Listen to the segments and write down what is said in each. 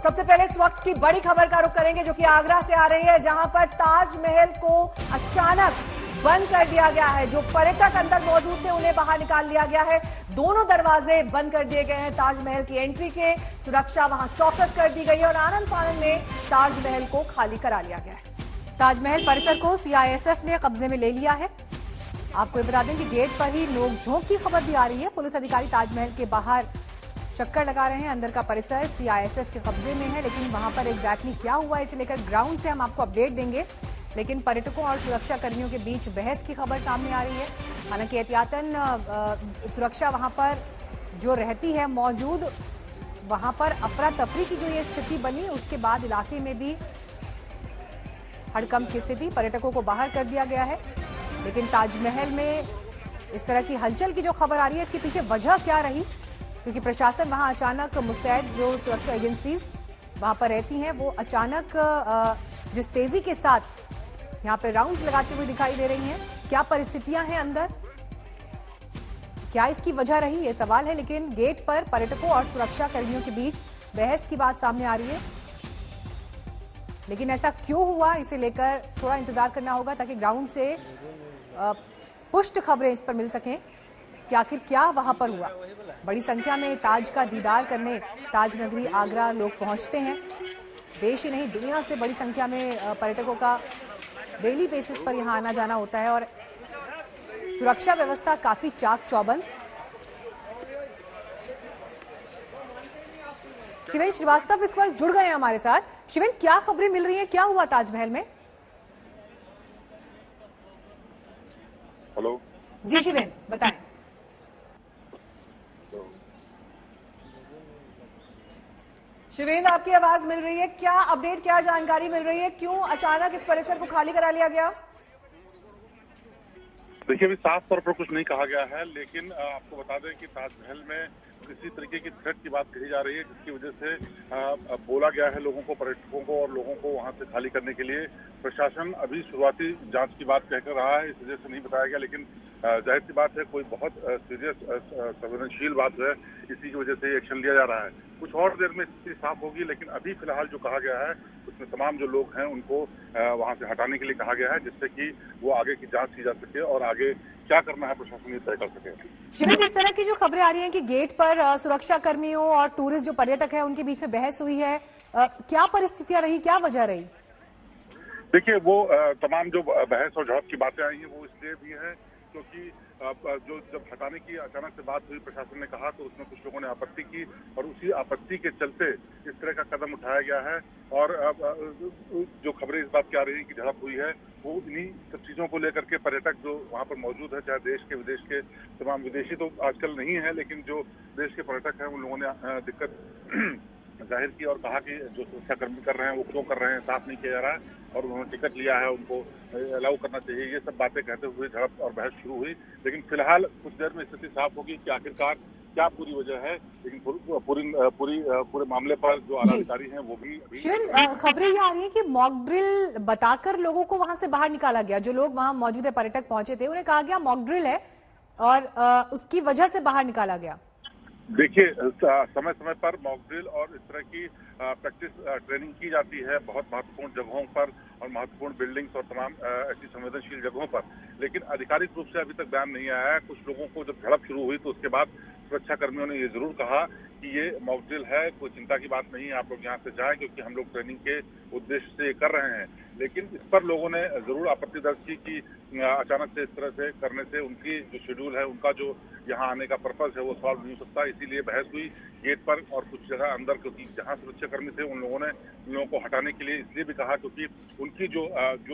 सबसे पहले इस वक्त की बड़ी खबर का रुख करेंगे जो कि आगरा से आ रही है, जहां पर ताजमहल को अचानक बंद कर दिया गया है। जो पर्यटक अंदर मौजूद थे उन्हें बाहर निकाल लिया गया है। दोनों दरवाजे बंद कर दिए गए हैं ताजमहल की एंट्री के। सुरक्षा वहां चौकस कर दी गई है और आनंद फानन में ताजमहल को खाली करा लिया गया है। ताजमहल परिसर को सीआईएसएफ ने कब्जे में ले लिया है। आपको बता दें कि गेट पर ही नोक-झोंक की खबर भी आ रही है। पुलिस अधिकारी ताजमहल के बाहर चक्कर लगा रहे हैं। अंदर का परिसर सीआईएसएफ के कब्जे में है, लेकिन वहां पर एग्जैक्टली क्या हुआ इसे लेकर ग्राउंड से हम आपको अपडेट देंगे। लेकिन पर्यटकों और सुरक्षा कर्मियों के बीच बहस की खबर सामने आ रही है। हालांकि एहतियातन सुरक्षा वहां पर जो रहती है मौजूद, वहां पर अफरा तफरी की जो ये स्थिति बनी उसके बाद इलाके में भी हड़कंप की स्थिति, पर्यटकों को बाहर कर दिया गया है। लेकिन ताजमहल में इस तरह की हलचल की जो खबर आ रही है, इसके पीछे वजह क्या रही, क्योंकि प्रशासन वहां अचानक मुस्तैद, जो सुरक्षा एजेंसीज वहां पर रहती हैं वो अचानक जिस तेजी के साथ यहां पर राउंड्स लगाते हुए दिखाई दे रही हैं। क्या परिस्थितियां हैं अंदर, क्या इसकी वजह रही, ये सवाल है। लेकिन गेट पर पर्यटकों और सुरक्षा कर्मियों के बीच बहस की बात सामने आ रही है। लेकिन ऐसा क्यों हुआ इसे लेकर थोड़ा इंतजार करना होगा ताकि ग्राउंड से पुष्ट खबरें इस पर मिल सकें कि आखिर क्या वहां पर हुआ। बड़ी संख्या में ताज का दीदार करने ताज नगरी आगरा लोग पहुंचते हैं। देश ही नहीं दुनिया से बड़ी संख्या में पर्यटकों का डेली बेसिस पर यहां आना जाना होता है और सुरक्षा व्यवस्था काफी चाक चौबंद। शिवेन श्रीवास्तव इस वक्त जुड़ गए हैं हमारे साथ। शिवेन, क्या खबरें मिल रही हैं, क्या हुआ ताजमहल में? हेलो जी शिवेन, बताएं। शिवेन, आपकी आवाज मिल रही है, क्या अपडेट, क्या जानकारी मिल रही है, क्यों अचानक इस परिसर को खाली करा लिया गया? देखिए, अभी साफ तौर पर कुछ नहीं कहा गया है, लेकिन आपको बता दें कि ताजमहल में किसी तरीके की थ्रेट की बात कही जा रही है, जिसकी वजह से बोला गया है लोगों को, पर्यटकों को और लोगों को वहां से खाली करने के लिए। प्रशासन अभी शुरुआती जांच की बात कहकर रहा है, इस वजह से नहीं बताया गया, लेकिन जाहिर सी बात है कोई बहुत सीरियस संवेदनशील बात है, इसी की वजह से एक्शन लिया जा रहा है। कुछ और देर में स्थिति साफ होगी, लेकिन अभी फिलहाल जो कहा गया है उसमें तमाम जो लोग हैं उनको वहां से हटाने के लिए कहा गया है, जिससे कि वो आगे की जांच की जा सके और आगे क्या करना है प्रशासन ये तय कर सके। शिविर, इस तरह की जो खबरें आ रही हैं कि गेट पर सुरक्षा कर्मियों और टूरिस्ट जो पर्यटक हैं उनके बीच में बहस हुई है, क्या परिस्थितियां रही, क्या वजह रही? देखिए, वो तमाम जो बहस और झड़प की बातें आई हैं वो इसलिए भी है क्योंकि जो जब हटाने की अचानक से बात हुई, प्रशासन ने कहा तो उसमें कुछ लोगों ने आपत्ति की और उसी आपत्ति के चलते इस तरह का कदम उठाया गया है। और जो खबरें इस बात की आ रही है कि झड़प हुई है, वो इन्हीं सब चीजों को लेकर के पर्यटक जो वहां पर मौजूद है, चाहे देश के विदेश के, तमाम विदेशी तो आजकल नहीं है, लेकिन जो देश के पर्यटक हैं उन लोगों ने दिक्कत जाहिर की और कहा कि जो सुरक्षा कर्मी कर रहे हैं वो क्यों कर रहे हैं, साफ नहीं किया जा रहा है और उन्होंने टिकट लिया है, उनको अलाउ करना चाहिए। ये सब बातें कहते हुए झड़प और बहस शुरू हुई, लेकिन फिलहाल कुछ देर में स्थिति साफ होगी कि आखिरकार क्या पूरी वजह है। लेकिन पूरे मामले पर जो आला अधिकारी हैं वो भी खबरें ये आ रही है कि मॉक ड्रिल बताकर लोगों को वहां से बाहर निकाला गया। जो लोग वहां मौजूद है, पर्यटक पहुंचे थे, उन्हें कहा गया मॉक ड्रिल है और उसकी वजह से बाहर निकाला गया। देखिए, समय समय पर मॉक ड्रिल और इस तरह की प्रैक्टिस ट्रेनिंग की जाती है बहुत महत्वपूर्ण जगहों पर और महत्वपूर्ण बिल्डिंग्स और तमाम ऐसी संवेदनशील जगहों पर, लेकिन आधिकारिक रूप से अभी तक बयान नहीं आया है। कुछ लोगों को जब झड़प शुरू हुई तो उसके बाद सुरक्षा कर्मियों ने ये जरूर कहा कि ये मॉक ड्रिल है, कोई चिंता की बात नहीं है, आप लोग यहाँ से जाएं क्योंकि हम लोग ट्रेनिंग के उद्देश्य से कर रहे हैं। लेकिन इस पर लोगों ने जरूर आपत्ति दर्ज की कि अचानक से इस तरह से करने से उनकी जो शेड्यूल है, उनका जो यहाँ आने का पर्पज है वो सॉल्व नहीं हो सकता। इसीलिए बहस हुई गेट पर और कुछ जगह अंदर, क्योंकि जहाँ सुरक्षाकर्मी थे उन लोगों ने उन लोगों को हटाने के लिए इसलिए भी कहा क्योंकि उनकी जो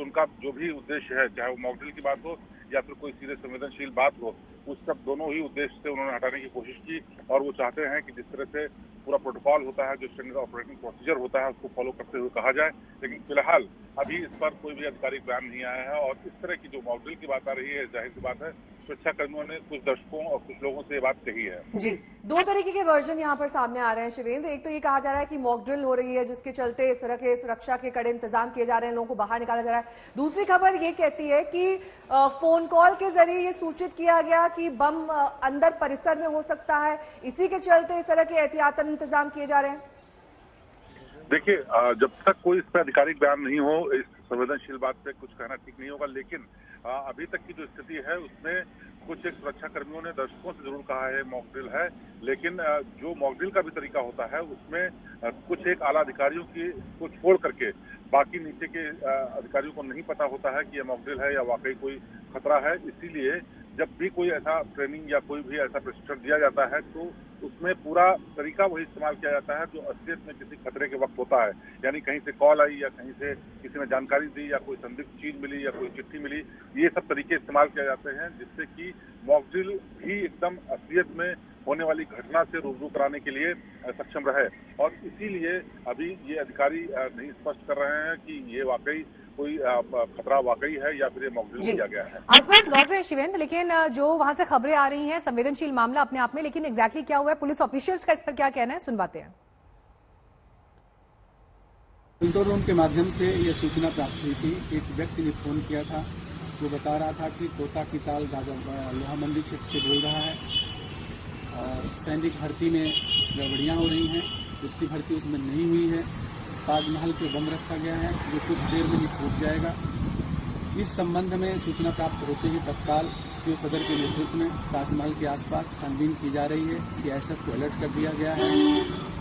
उनका जो भी उद्देश्य है, चाहे वो मॉक ड्रिल की बात हो या फिर कोई सीधे संवेदनशील बात हो, उस सब दोनों ही उद्देश्य से उन्होंने हटाने की कोशिश की और वो चाहते हैं कि जिस तरह से पूरा प्रोटोकॉल होता है, जो स्टैंडर्ड ऑपरेटिंग प्रोसीजर होता है, उसको फॉलो करते हुए कहा जाए। लेकिन फिलहाल अभी इस पर कोई भी आधिकारिक बयान नहीं आया है और इस तरह की जो मॉक ड्रिल की बात आ रही है, जाहिर सी बात है सुरक्षा कर्मियों ने कुछ दर्शकों और कुछ लोगों से ये बात कही है। जी, दो तरीके के वर्जन यहाँ पर सामने आ रहे हैं शिवेंद्र। एक तो ये कहा जा रहा है कि मॉक ड्रिल हो रही है जिसके चलते इस तरह के सुरक्षा के कड़े इंतजाम किए जा रहे हैं, लोगों को बाहर निकाला जा रहा है। दूसरी खबर ये कहती है कि फोन कॉल के जरिए ये सूचित किया गया कि बम अंदर परिसर में हो सकता है, इसी के चलते इस तरह के एहतियातन इंतजाम किए जा रहे हैं। देखिए, जब तक कोई इस पर आधिकारिक बयान नहीं हो, इस संवेदनशील बात पे कुछ कहना ठीक नहीं होगा। लेकिन अभी तक की जो स्थिति है उसमें कुछ एक सुरक्षा कर्मियों ने दर्शकों से जरूर कहा है मॉक ड्रिल है, लेकिन जो मॉक ड्रिल का भी तरीका होता है उसमें कुछ एक आला अधिकारियों की को छोड़ करके बाकी नीचे के अधिकारियों को नहीं पता होता है कि ये मॉक ड्रिल है या वाकई कोई खतरा है। इसीलिए जब भी कोई ऐसा ट्रेनिंग या कोई भी ऐसा प्रशिक्षण दिया जाता है तो उसमें पूरा तरीका वही इस्तेमाल किया जाता है जो असलियत में किसी खतरे के वक्त होता है। यानी कहीं से कॉल आई या कहीं से किसी ने जानकारी दी या कोई संदिग्ध चीज मिली या कोई चिट्ठी मिली, ये सब तरीके इस्तेमाल किए जाते हैं जिससे कि मॉक ड्रिल भी एकदम असलियत में होने वाली घटना से रूबरू कराने के लिए सक्षम रहे। और इसीलिए अभी ये अधिकारी नहीं स्पष्ट कर रहे हैं कि ये वाकई कोई खतरा वाकई है या फिर ये मॉक ड्रिल किया गया है। आपके पास लौट रहे शिवेंद्र, लेकिन जो वहां से खबरें आ रही हैं, संवेदनशील मामला अपने आप में, लेकिन एग्जैक्टली क्या हुआ है, पुलिस ऑफिशियल्स का इस पर क्या कहना है, सुनवाते हैं। कंट्रोल रूम के माध्यम से ये सूचना प्राप्त हुई थी। एक व्यक्ति ने फोन किया था, वो बता रहा था कि कोटा की ताल लोहा मंडी क्षेत्र से बोल रहा है और सैनिक भर्ती में गड़बड़ियां हो रही हैं, उसकी भर्ती उसमें नहीं हुई है। ताजमहल पे बम रखा गया है जो कुछ देर में ही फूट जाएगा। इस संबंध में सूचना प्राप्त होते ही तत्काल सीओ सदर के नेतृत्व में ताजमहल के आसपास छानबीन की जा रही है। सीआईएसएफ को अलर्ट कर दिया गया है।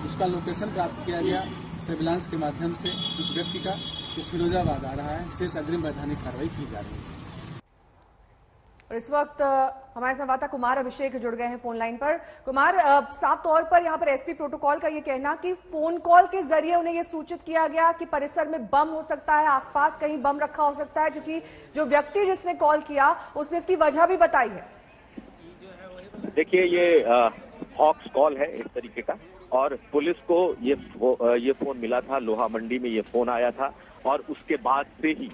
उसका लोकेशन प्राप्त किया गया सर्विलांस के माध्यम से उस व्यक्ति का, जो फिरोजाबाद आ रहा है। शेष अग्रिम वैधानिक कार्रवाई की जा रही है। और इस वक्त हमारे संवाददाता कुमार अभिषेक जुड़ गए हैं फोन लाइन पर। कुमार, साफ तौर पर यहाँ पर एसपी प्रोटोकॉल का ये कहना कि फोन कॉल के जरिए उन्हें ये सूचित किया गया कि परिसर में बम हो सकता है, आसपास कहीं बम रखा हो सकता है, क्योंकि जो व्यक्ति जिसने कॉल किया उसने इसकी वजह भी बताई है। देखिए, ये हॉक्स कॉल है एक तरीके का, और पुलिस को ये फोन मिला था, लोहा मंडी में ये फोन आया था और उसके बाद से ही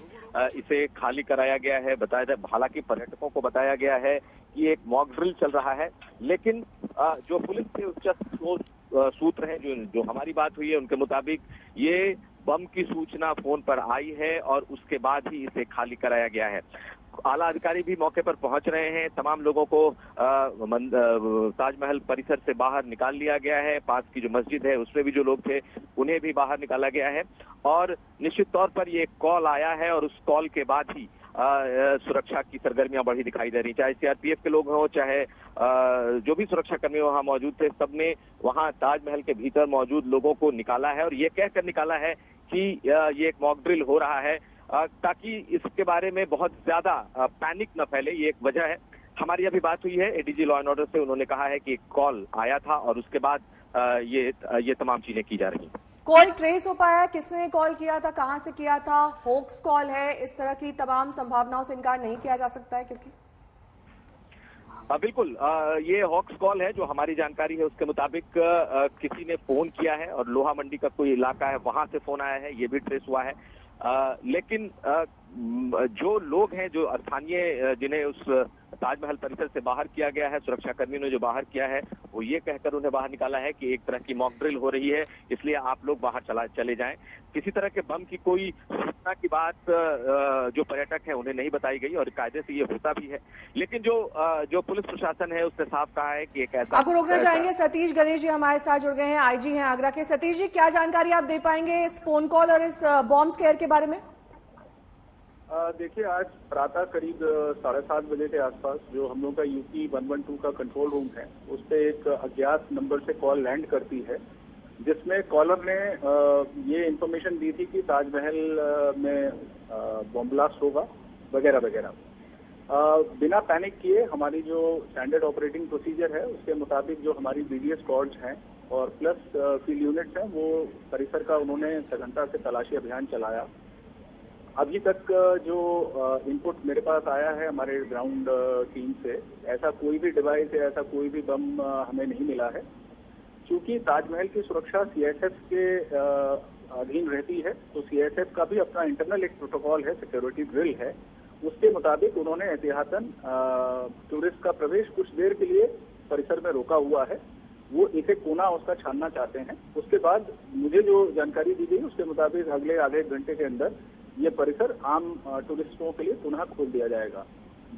इसे खाली कराया गया है। बताया जाए, हालांकि पर्यटकों को बताया गया है कि एक मॉक ड्रिल चल रहा है, लेकिन जो पुलिस के उच्च सूत्र हैं, जो हमारी बात हुई है उनके मुताबिक ये बम की सूचना फोन पर आई है और उसके बाद ही इसे खाली कराया गया है। आला अधिकारी भी मौके पर पहुंच रहे हैं। तमाम लोगों को ताजमहल परिसर से बाहर निकाल लिया गया है। पास की जो मस्जिद है उसमें भी जो लोग थे उन्हें भी बाहर निकाला गया है और निश्चित तौर पर ये कॉल आया है और उस कॉल के बाद ही सुरक्षा की सरगर्मियां बढ़ी दिखाई दे रही। चाहे सीआरपीएफ के लोग हों, चाहे जो भी सुरक्षा कर्मी वहां मौजूद थे, सबने वहां ताजमहल के भीतर मौजूद लोगों को निकाला है और ये कहकर निकाला है कि ये एक मॉक ड्रिल हो रहा है, ताकि इसके बारे में बहुत ज्यादा पैनिक न फैले। ये एक वजह है। हमारी अभी बात हुई है एडीजी लॉ एंड ऑर्डर से, उन्होंने कहा है कि एक कॉल आया था और उसके बाद ये तमाम चीजें की जा रही हैं। कॉल ट्रेस हो पाया, किसने कॉल किया था, कहां से किया था, होक्स कॉल है, इस तरह की तमाम संभावनाओं से इनकार नहीं किया जा सकता है क्योंकि बिल्कुल ये हॉक्स कॉल है। जो हमारी जानकारी है उसके मुताबिक किसी ने फोन किया है और लोहा मंडी का कोई इलाका है वहां से फोन आया है, ये भी ट्रेस हुआ है। लेकिन जो लोग हैं, जो स्थानीय, जिन्हें उस ताजमहल परिसर से बाहर किया गया है, सुरक्षा कर्मियों ने जो बाहर किया है, वो ये कहकर उन्हें बाहर निकाला है कि एक तरह की मॉक ड्रिल हो रही है, इसलिए आप लोग बाहर चले जाएं। किसी तरह के बम की कोई सूचना की बात जो पर्यटक हैं उन्हें नहीं बताई गई और कायदे से ये होता भी है। लेकिन जो पुलिस प्रशासन है उसने साफ कहा है कि एक ऐसा। आपको रोकना चाहेंगे, सतीश गणेश जी हमारे साथ जुड़ गए हैं, आईजी हैं आगरा के। सतीश जी, क्या जानकारी आप दे पाएंगे इस फोन कॉल और इस बॉम्ब स्केयर के बारे में? देखिए, आज प्रातः करीब 7:30 बजे के आसपास जो हम लोग का यूपी 112 का कंट्रोल रूम है, उस पे एक अज्ञात नंबर से कॉल लैंड करती है, जिसमें कॉलर ने ये इन्फॉर्मेशन दी थी कि ताजमहल में बॉम्ब ब्लास्ट होगा वगैरह वगैरह। बिना पैनिक किए हमारी जो स्टैंडर्ड ऑपरेटिंग प्रोसीजर है उसके मुताबिक जो हमारी बीडीएस स्क्वाड्स हैं और प्लस फील्ड यूनिट्स हैं, वो परिसर का उन्होंने सघनता से तलाशी अभियान चलाया। अभी तक जो इनपुट मेरे पास आया है हमारे ग्राउंड टीम से, ऐसा कोई भी डिवाइस या ऐसा कोई भी बम हमें नहीं मिला है। क्योंकि ताजमहल की सुरक्षा सीआईएसएफ के अधीन रहती है, तो सीआईएसएफ का भी अपना इंटरनल एक प्रोटोकॉल है, सिक्योरिटी ड्रिल है। उसके मुताबिक उन्होंने एहतियातन टूरिस्ट का प्रवेश कुछ देर के लिए परिसर में रोका हुआ है। वो एक एक कोना उसका छानना चाहते हैं। उसके बाद मुझे जो जानकारी दी गई उसके मुताबिक अगले आधे घंटे के अंदर ये परिसर आम टूरिस्टों के लिए पुनः खोल दिया जाएगा।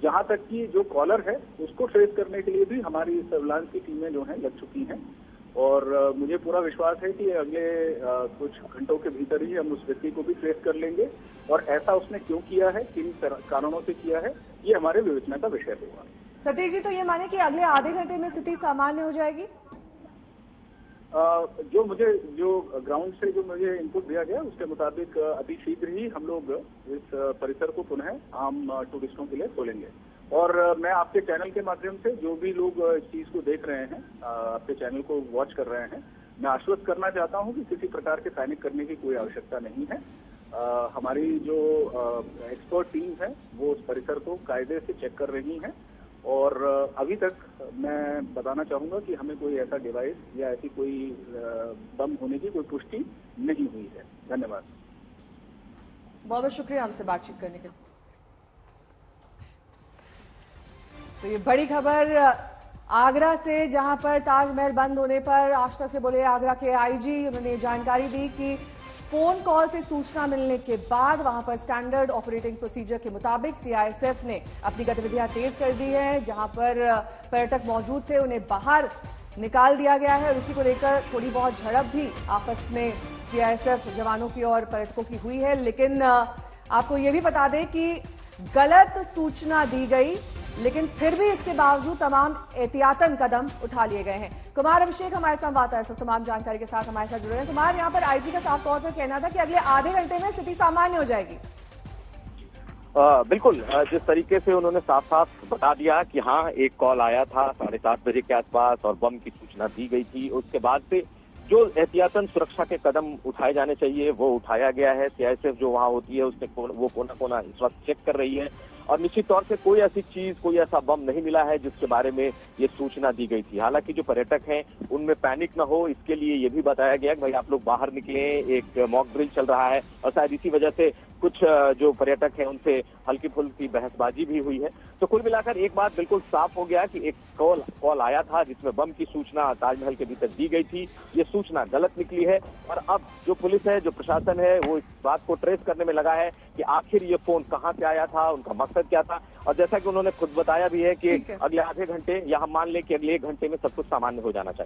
जहां तक कि जो कॉलर है उसको ट्रेस करने के लिए भी हमारी सर्विलांस की टीमें जो हैं लग चुकी हैं और मुझे पूरा विश्वास है कि अगले कुछ घंटों के भीतर ही हम उस व्यक्ति को भी ट्रेस कर लेंगे और ऐसा उसने क्यों किया है, किन कारणों से किया है, ये हमारे विवेचना का विषय होगा। सतीश जी, तो ये माने कि अगले आधे घंटे में स्थिति सामान्य हो जाएगी? जो ग्राउंड से जो मुझे इनपुट दिया गया उसके मुताबिक अति शीघ्र ही हम लोग इस परिसर को पुनः आम टूरिस्टों के लिए खोलेंगे। और मैं आपके चैनल के माध्यम से जो भी लोग इस चीज को देख रहे हैं, आपके चैनल को वॉच कर रहे हैं, मैं आश्वस्त करना चाहता हूं कि किसी प्रकार के पैनिक करने की कोई आवश्यकता नहीं है। हमारी जो एक्सपर्ट टीम है वो उस परिसर को कायदे से चेक कर रही है और अभी तक मैं बताना चाहूंगा कि हमें कोई ऐसा डिवाइस या ऐसी कोई बम होने की कोई पुष्टि नहीं हुई है। धन्यवाद। बहुत बहुत शुक्रिया हमसे बातचीत करने के लिए। तो ये बड़ी खबर आगरा से, जहां पर ताजमहल बंद होने पर आज तक से बोले आगरा के आईजी, उन्होंने जानकारी दी कि फोन कॉल से सूचना मिलने के बाद वहां पर स्टैंडर्ड ऑपरेटिंग प्रोसीजर के मुताबिक सीआईएसएफ ने अपनी गतिविधियां तेज कर दी है। जहां पर पर्यटक मौजूद थे उन्हें बाहर निकाल दिया गया है और इसी को लेकर थोड़ी बहुत झड़प भी आपस में सीआईएसएफ जवानों की और पर्यटकों की हुई है। लेकिन आपको ये भी बता दें कि गलत सूचना दी गई, लेकिन फिर भी इसके बावजूद तमाम एहतियातन कदम उठा लिए गए हैं। कुमार अभिषेक हमारे संवाददाता इस वक्त तमाम जानकारी के साथ हमारे साथ जुड़े हैं। कुमार, यहाँ पर आईजी का साफ तौर पर कहना था कि अगले आधे घंटे में स्थिति सामान्य हो जाएगी। बिल्कुल, जिस तरीके से उन्होंने साफ साफ बता दिया कि हाँ, एक कॉल आया था 7:30 बजे के आसपास और बम की सूचना दी गई थी। उसके बाद से जो एहतियातन सुरक्षा के कदम उठाए जाने चाहिए वो उठाया गया है। सीआईएसएफ जो वहां होती है उसने वो कोना कोना इस वक्त चेक कर रही है और निश्चित तौर से कोई ऐसी चीज, कोई ऐसा बम नहीं मिला है जिसके बारे में ये सूचना दी गई थी। हालांकि जो पर्यटक हैं उनमें पैनिक न हो, इसके लिए ये भी बताया गया कि भाई आप लोग बाहर निकले, एक मॉक ड्रिल चल रहा है और शायद इसी वजह से कुछ जो पर्यटक हैं उनसे हल्की फुल्की बहसबाजी भी हुई है। तो कुल मिलाकर एक बात बिल्कुल साफ हो गया कि एक कॉल आया था जिसमें बम की सूचना ताजमहल के भीतर दी गई थी। ये सूचना गलत निकली है और अब जो पुलिस है, जो प्रशासन है, वो इस बात को ट्रेस करने में लगा है कि आखिर ये फोन कहां से आया था, उनका मकसद क्या था। और जैसा कि उन्होंने खुद बताया भी है कि अगले आधे घंटे या हम मान लें कि अगले 1 घंटे में सब कुछ सामान्य हो जाना चाहिए।